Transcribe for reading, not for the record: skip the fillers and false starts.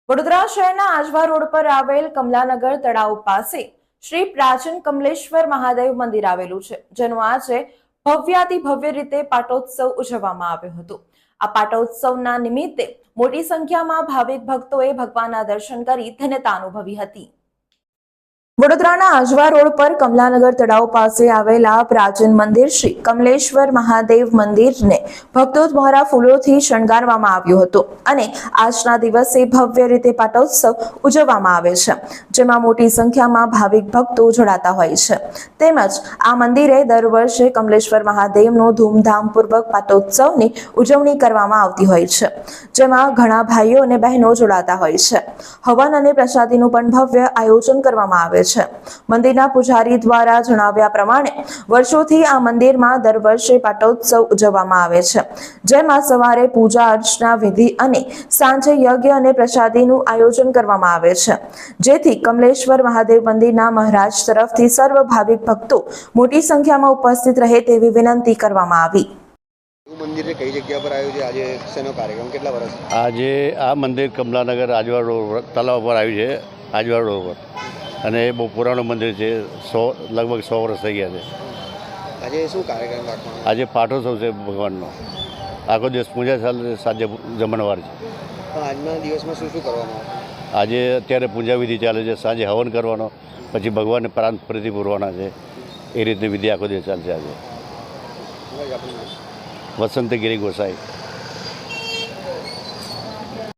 વડોદરા શહેરના આજવા રોડ પર આવેલ કમલાનગર તળાવ પાસે શ્રી પ્રાચીન કમલેશ્વર મહાદેવ મંદિર આવેલું છે, જેનો આજે ભવ્યાતિભવ્ય રીતે પાટોત્સવ ઉજવવામાં આવ્યો હતો। આ પાટોત્સવના નિમિત્તે મોટી સંખ્યામાં ભાવિક ભક્તોએ ભગવાનના દર્શન કરી ધન્યતા અનુભવી હતી। વડોદરાના આજવા રોડ પર કમલાનગર તળાવ પાસે આવેલા પ્રાચીન મંદિર શ્રી કમલેશ્વર મહાદેવ મંદિરને ભક્તો દ્વારા ફૂલોથી શણગારવામાં આવ્યું હતું અને આજના દિવસે ભવ્ય રીતે પાટોત્સવ ઉજવવામાં આવે છે, જેમાં મોટી સંખ્યામાં ભાવિક ભક્તો જોડાતા હોય છે। તેમજ આ મંદિરે દર વર્ષે કમલેશ્વર મહાદેવનો ધૂમધામપૂર્વક પાટોત્સવની ઉજવણી કરવામાં આવતી હોય છે, જેમાં ઘણા ભાઈઓ અને બહેનો જોડાતા હોય છે। હવન અને પ્રસાદીનું પણ ભવ્ય આયોજન કરવામાં આવે છે। મંદિરના પૂજારી દ્વારા જણાવ્યા પ્રમાણે વર્ષોથી આ મંદિરમાં દર વર્ષે પાટોત્સવ ઉજવવામાં આવે છે, જેમાં સવારે પૂજા અર્ચના વિધિ અને સાંજે યજ્ઞ અને પ્રસાદીનું આયોજન કરવામાં આવે છે, જેથી કમલેશ્વર મહાદેવ મંદિરના મહારાજ તરફથી સર્વ ભાવિક ભક્તો મોટી સંખ્યામાં ઉપસ્થિત રહે તેવી વિનંતી કરવામાં આવી। મંદિર કઈ જગ્યા પર આવ્યું છે? આજે શેનો કાર્યક્રમ, કેટલા વર્ષ? આજે આ મંદિર કમલાનગર આજવા રોડ તળાવ પર આવ્યું છે, આજવા રોડ પર, અને એ બહુ પુરાણું મંદિર છે। લગભગ 100 વર્ષ થઈ ગયા છે। આજે શું કાર્યક્રમ રાખવાનો? આજે પાટોત્સવ છે ભગવાનનો। આખો દિવસ પૂજા ચાલે, સાંજે જમણવાર છે। આજના દિવસમાં શું શું કરવામાં આવે? આજે અત્યારે પૂજા વિધિ ચાલે છે, સાંજે હવન કરવાનો, પછી ભગવાનને પ્રાણ ફરીથી પૂરવાના છે। એ રીતની વિધિ આખો દિવસ ચાલશે। આજે આપણું વસંતગીરી ગોસાઈ।